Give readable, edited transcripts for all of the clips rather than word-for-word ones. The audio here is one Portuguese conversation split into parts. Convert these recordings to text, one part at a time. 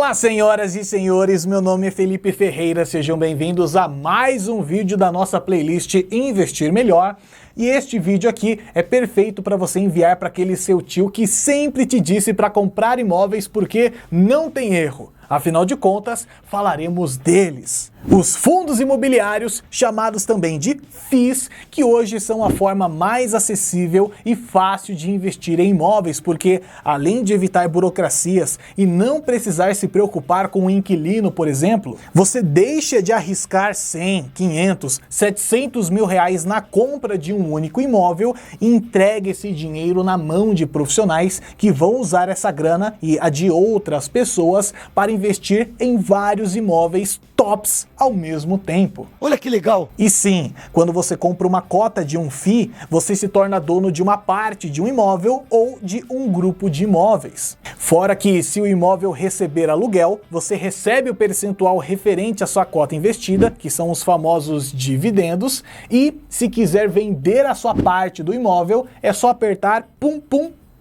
Olá, senhoras e senhores, meu nome é Felipe Ferreira, sejam bem-vindos a mais um vídeo da nossa playlist Investir Melhor. E este vídeo aqui é perfeito para você enviar para aquele seu tio que sempre te disse para comprar imóveis porque não tem erro. Afinal de contas, falaremos deles. Os fundos imobiliários, chamados também de FIIs, que hoje são a forma mais acessível e fácil de investir em imóveis, porque além de evitar burocracias e não precisar se preocupar com o inquilino, por exemplo, você deixa de arriscar 100, 500, 700 mil reais na compra de um único imóvel e entrega esse dinheiro na mão de profissionais que vão usar essa grana e a de outras pessoas para investir em vários imóveis tops ao mesmo tempo. Olha que legal! E sim, quando você compra uma cota de um FII, você se torna dono de uma parte de um imóvel ou de um grupo de imóveis. Fora que, se o imóvel receber aluguel, você recebe o percentual referente à sua cota investida, que são os famosos dividendos, e se quiser vender a sua parte do imóvel, é só apertar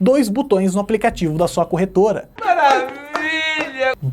dois botões no aplicativo da sua corretora. Maravilha!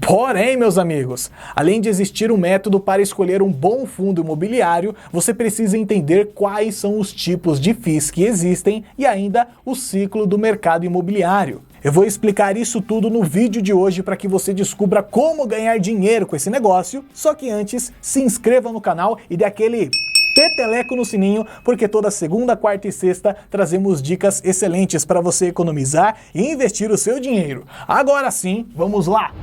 Porém, meus amigos, além de existir um método para escolher um bom fundo imobiliário, você precisa entender quais são os tipos de FIIs que existem e ainda o ciclo do mercado imobiliário. Eu vou explicar isso tudo no vídeo de hoje para que você descubra como ganhar dinheiro com esse negócio, só que antes, se inscreva no canal e dê aquele peteleco no sininho, porque toda segunda, quarta e sexta trazemos dicas excelentes para você economizar e investir o seu dinheiro. Agora sim, vamos lá!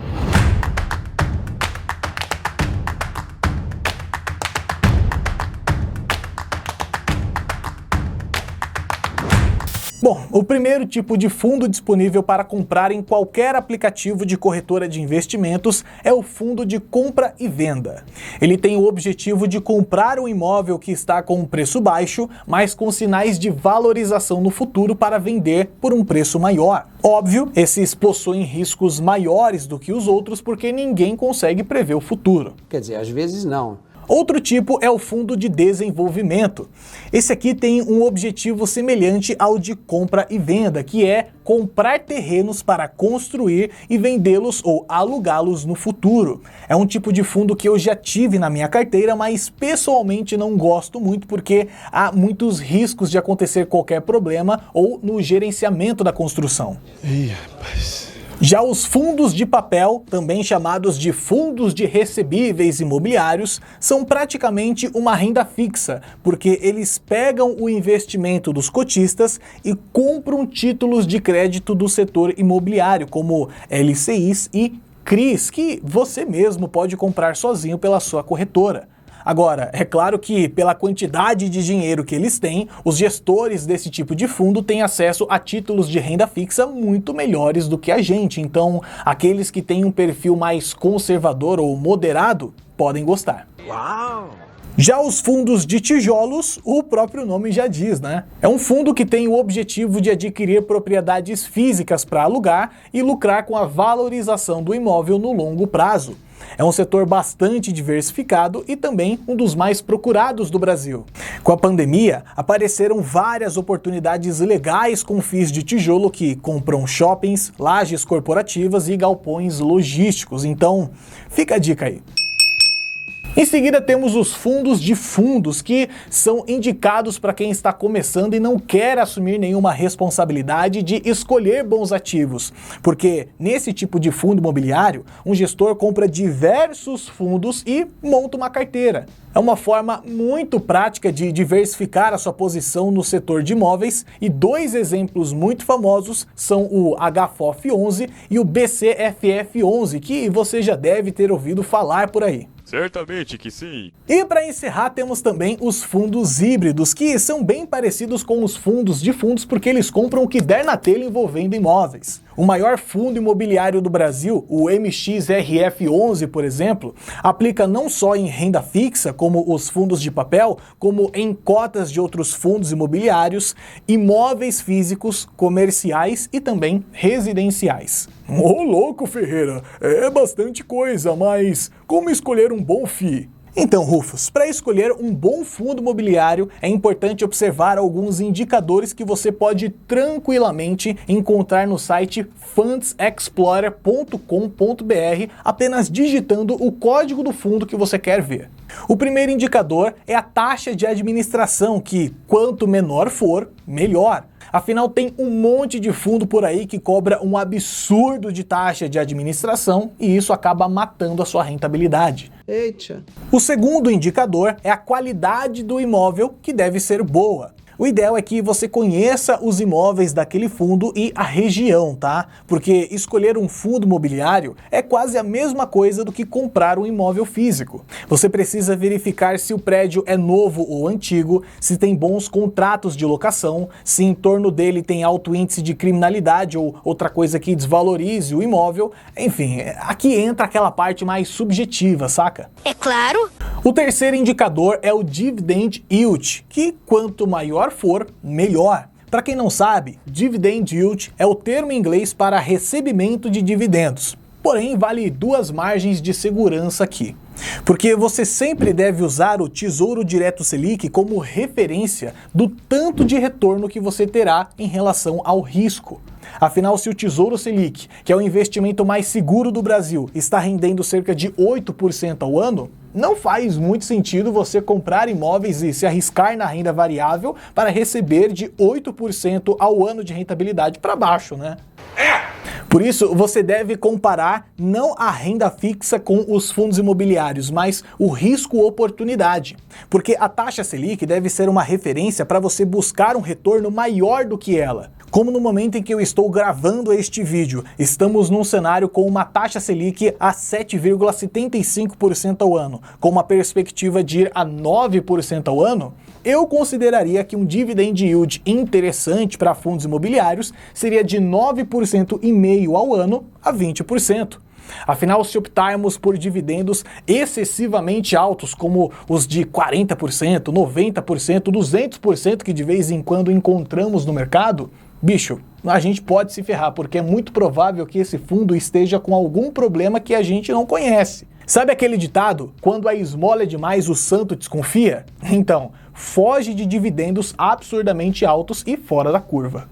Bom, o primeiro tipo de fundo disponível para comprar em qualquer aplicativo de corretora de investimentos é o fundo de compra e venda. Ele tem o objetivo de comprar um imóvel que está com um preço baixo, mas com sinais de valorização no futuro para vender por um preço maior. Óbvio, esses possuem riscos maiores do que os outros porque ninguém consegue prever o futuro. Quer dizer, às vezes não. Outro tipo é o fundo de desenvolvimento. Esse aqui tem um objetivo semelhante ao de compra e venda, que é comprar terrenos para construir e vendê-los ou alugá-los no futuro. É um tipo de fundo que eu já tive na minha carteira, mas pessoalmente não gosto muito porque há muitos riscos de acontecer qualquer problema ou no gerenciamento da construção. Ih, rapaz... Já os fundos de papel, também chamados de fundos de recebíveis imobiliários, são praticamente uma renda fixa, porque eles pegam o investimento dos cotistas e compram títulos de crédito do setor imobiliário, como LCIs e CRIs, que você mesmo pode comprar sozinho pela sua corretora. Agora, é claro que pela quantidade de dinheiro que eles têm, os gestores desse tipo de fundo têm acesso a títulos de renda fixa muito melhores do que a gente, então aqueles que têm um perfil mais conservador ou moderado podem gostar. Uau! Já os fundos de tijolos, o próprio nome já diz, né? É um fundo que tem o objetivo de adquirir propriedades físicas para alugar e lucrar com a valorização do imóvel no longo prazo. É um setor bastante diversificado e também um dos mais procurados do Brasil. Com a pandemia, apareceram várias oportunidades legais com FIIs de tijolo que compram shoppings, lajes corporativas e galpões logísticos. Então, fica a dica aí. Em seguida temos os fundos de fundos, que são indicados para quem está começando e não quer assumir nenhuma responsabilidade de escolher bons ativos, porque nesse tipo de fundo imobiliário, um gestor compra diversos fundos e monta uma carteira. É uma forma muito prática de diversificar a sua posição no setor de imóveis e dois exemplos muito famosos são o HFOF11 e o BCFF11, que você já deve ter ouvido falar por aí. Certamente que sim. E para encerrar temos também os fundos híbridos, que são bem parecidos com os fundos de fundos porque eles compram o que der na telha envolvendo imóveis. O maior fundo imobiliário do Brasil, o MXRF11, por exemplo, aplica não só em renda fixa, como os fundos de papel, como em cotas de outros fundos imobiliários, imóveis físicos, comerciais e também residenciais. Ô louco, Ferreira, é bastante coisa, mas como escolher um bom FII? Então, Rufus, para escolher um bom fundo imobiliário é importante observar alguns indicadores que você pode tranquilamente encontrar no site fundsexplorer.com.br apenas digitando o código do fundo que você quer ver. O primeiro indicador é a taxa de administração, que quanto menor for, melhor. Afinal, tem um monte de fundo por aí que cobra um absurdo de taxa de administração e isso acaba matando a sua rentabilidade. Eita. O segundo indicador é a qualidade do imóvel, que deve ser boa. O ideal é que você conheça os imóveis daquele fundo e a região, tá? Porque escolher um fundo imobiliário é quase a mesma coisa do que comprar um imóvel físico. Você precisa verificar se o prédio é novo ou antigo, se tem bons contratos de locação, se em torno dele tem alto índice de criminalidade ou outra coisa que desvalorize o imóvel. Enfim, aqui entra aquela parte mais subjetiva, saca? É claro. O terceiro indicador é o Dividend Yield, que quanto maior for, melhor. Para quem não sabe, Dividend Yield é o termo em inglês para recebimento de dividendos. Porém, vale duas margens de segurança aqui. Porque você sempre deve usar o Tesouro Direto Selic como referência do tanto de retorno que você terá em relação ao risco. Afinal, se o Tesouro Selic, que é o investimento mais seguro do Brasil, está rendendo cerca de 8% ao ano, não faz muito sentido você comprar imóveis e se arriscar na renda variável para receber de 8% ao ano de rentabilidade para baixo, né? Por isso, você deve comparar não a renda fixa com os fundos imobiliários, mas o risco-oportunidade. Porque a taxa Selic deve ser uma referência para você buscar um retorno maior do que ela. Como no momento em que eu estou gravando este vídeo, estamos num cenário com uma taxa Selic a 7,75% ao ano, com uma perspectiva de ir a 9% ao ano, eu consideraria que um dividend yield interessante para fundos imobiliários seria de 9,5% ao ano a 20%. Afinal, se optarmos por dividendos excessivamente altos, como os de 40%, 90%, 200% que de vez em quando encontramos no mercado, bicho, a gente pode se ferrar, porque é muito provável que esse fundo esteja com algum problema que a gente não conhece. Sabe aquele ditado, quando a esmola é demais o santo desconfia? Então, foge de dividendos absurdamente altos e fora da curva.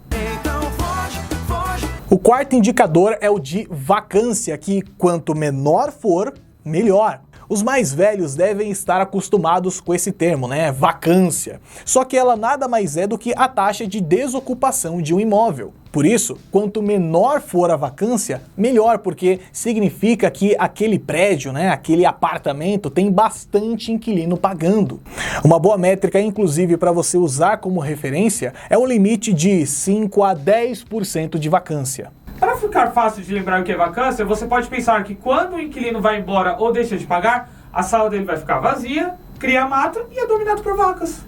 O quarto indicador é o de vacância, que quanto menor for, melhor. Os mais velhos devem estar acostumados com esse termo, né? Vacância. Só que ela nada mais é do que a taxa de desocupação de um imóvel. Por isso, quanto menor for a vacância, melhor, porque significa que aquele prédio, né, aquele apartamento tem bastante inquilino pagando. Uma boa métrica, inclusive, para você usar como referência é o limite de 5 a 10% de vacância. Para ficar fácil de lembrar o que é vacância, você pode pensar que quando o inquilino vai embora ou deixa de pagar, a sala dele vai ficar vazia, cria mata e é dominado por vacas.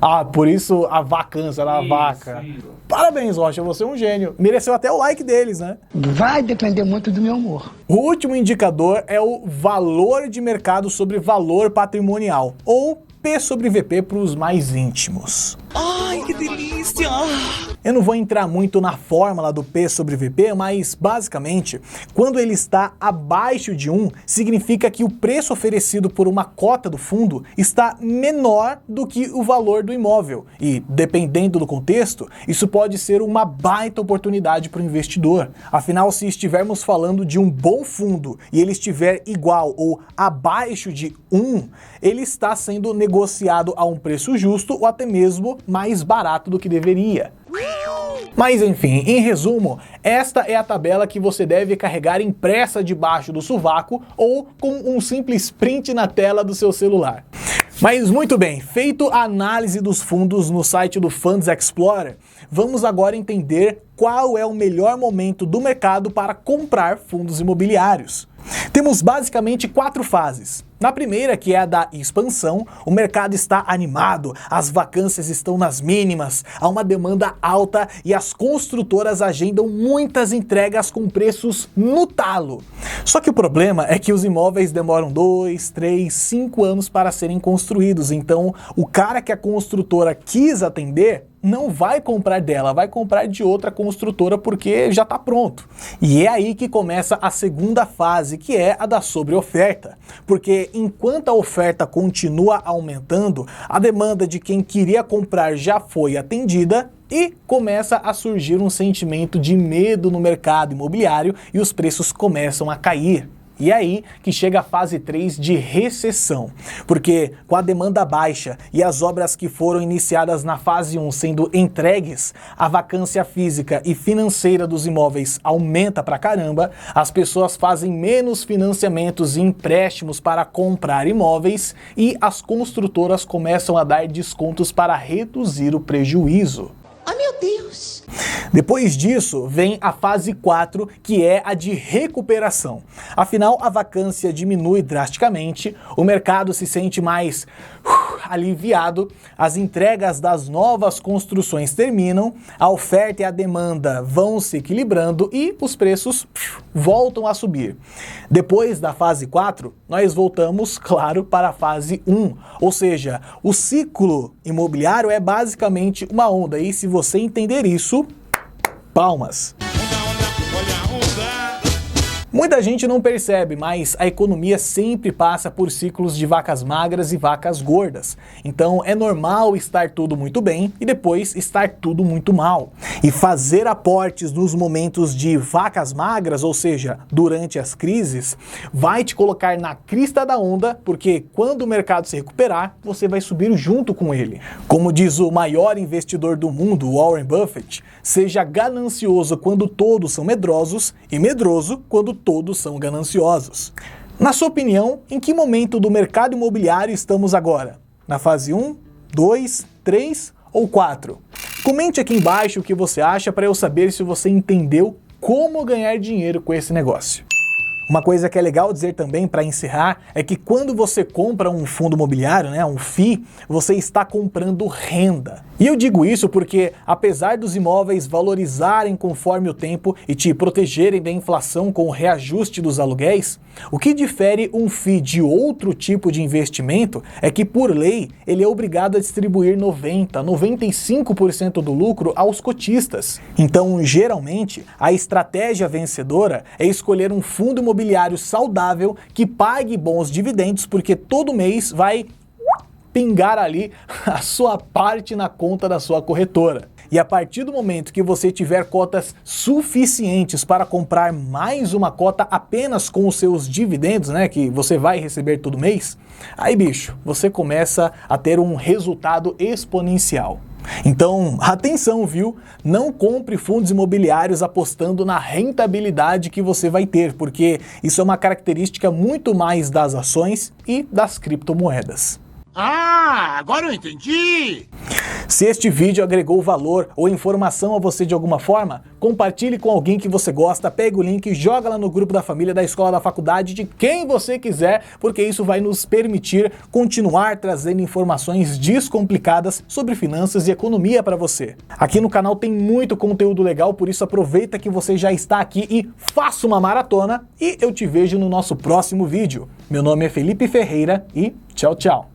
Ah, por isso a vacância da vaca. Isso. Parabéns, Rocha, você é um gênio. Mereceu até o like deles, né? Vai depender muito do meu humor. O último indicador é o valor de mercado sobre valor patrimonial, ou P sobre VP para os mais íntimos. Ai, que delícia! Eu não vou entrar muito na fórmula do P sobre VP, mas basicamente, quando ele está abaixo de 1, significa que o preço oferecido por uma cota do fundo está menor do que o valor do imóvel. E, dependendo do contexto, isso pode ser uma baita oportunidade para o investidor. Afinal, se estivermos falando de um bom fundo e ele estiver igual ou abaixo de 1, ele está sendo negociado a um preço justo ou até mesmo mais barato do que deveria. Mas enfim, em resumo, esta é a tabela que você deve carregar impressa debaixo do sovaco ou com um simples print na tela do seu celular. Mas muito bem, feito a análise dos fundos no site do Funds Explorer, vamos agora entender qual é o melhor momento do mercado para comprar fundos imobiliários. Temos basicamente 4 fases. Na primeira, que é a da expansão, o mercado está animado, as vacâncias estão nas mínimas, há uma demanda alta e as construtoras agendam muitas entregas com preços no talo. Só que o problema é que os imóveis demoram 2, 3, 5 anos para serem construídos, então o cara que a construtora quis atender não vai comprar dela, vai comprar de outra construtora porque já está pronto. E é aí que começa a segunda fase, que é a da sobreoferta. Porque enquanto a oferta continua aumentando, a demanda de quem queria comprar já foi atendida e começa a surgir um sentimento de medo no mercado imobiliário e os preços começam a cair. E é aí que chega a fase 3 de recessão, porque com a demanda baixa e as obras que foram iniciadas na fase 1 sendo entregues, a vacância física e financeira dos imóveis aumenta pra caramba, as pessoas fazem menos financiamentos e empréstimos para comprar imóveis e as construtoras começam a dar descontos para reduzir o prejuízo. Ai, meu Deus! Depois disso, vem a fase 4, que é a de recuperação. Afinal, a vacância diminui drasticamente, o mercado se sente mais aliviado, as entregas das novas construções terminam, a oferta e a demanda vão se equilibrando e os preços voltam a subir. Depois da fase 4, nós voltamos, claro, para a fase 1, ou seja, o ciclo imobiliário é basicamente uma onda, e se você entender isso, palmas. Muita gente não percebe, mas a economia sempre passa por ciclos de vacas magras e vacas gordas. Então é normal estar tudo muito bem e depois estar tudo muito mal. E fazer aportes nos momentos de vacas magras, ou seja, durante as crises, vai te colocar na crista da onda, porque quando o mercado se recuperar, você vai subir junto com ele. Como diz o maior investidor do mundo, Warren Buffett, seja ganancioso quando todos são medrosos e medroso quando todos são gananciosos. Na sua opinião, em que momento do mercado imobiliário estamos agora? Na fase 1, 2, 3 ou 4? Comente aqui embaixo o que você acha para eu saber se você entendeu como ganhar dinheiro com esse negócio. Uma coisa que é legal dizer também para encerrar é que quando você compra um fundo imobiliário, um FII, você está comprando renda. E eu digo isso porque, apesar dos imóveis valorizarem conforme o tempo e te protegerem da inflação com o reajuste dos aluguéis, o que difere um FII de outro tipo de investimento é que, por lei, ele é obrigado a distribuir 95% do lucro aos cotistas. Então, geralmente, a estratégia vencedora é escolher um fundo imobiliário saudável que pague bons dividendos, porque todo mês vai pingar ali a sua parte na conta da sua corretora. E a partir do momento que você tiver cotas suficientes para comprar mais uma cota apenas com os seus dividendos, que você vai receber todo mês, aí, bicho, você começa a ter um resultado exponencial. Então, atenção, viu? Não compre fundos imobiliários apostando na rentabilidade que você vai ter, porque isso é uma característica muito mais das ações e das criptomoedas. Ah, agora eu entendi! Se este vídeo agregou valor ou informação a você de alguma forma, compartilhe com alguém que você gosta, pega o link, joga lá no grupo da família, da escola, da faculdade, de quem você quiser, porque isso vai nos permitir continuar trazendo informações descomplicadas sobre finanças e economia para você. Aqui no canal tem muito conteúdo legal, por isso aproveita que você já está aqui e faça uma maratona, e eu te vejo no nosso próximo vídeo. Meu nome é Felipe Ferreira e tchau, tchau!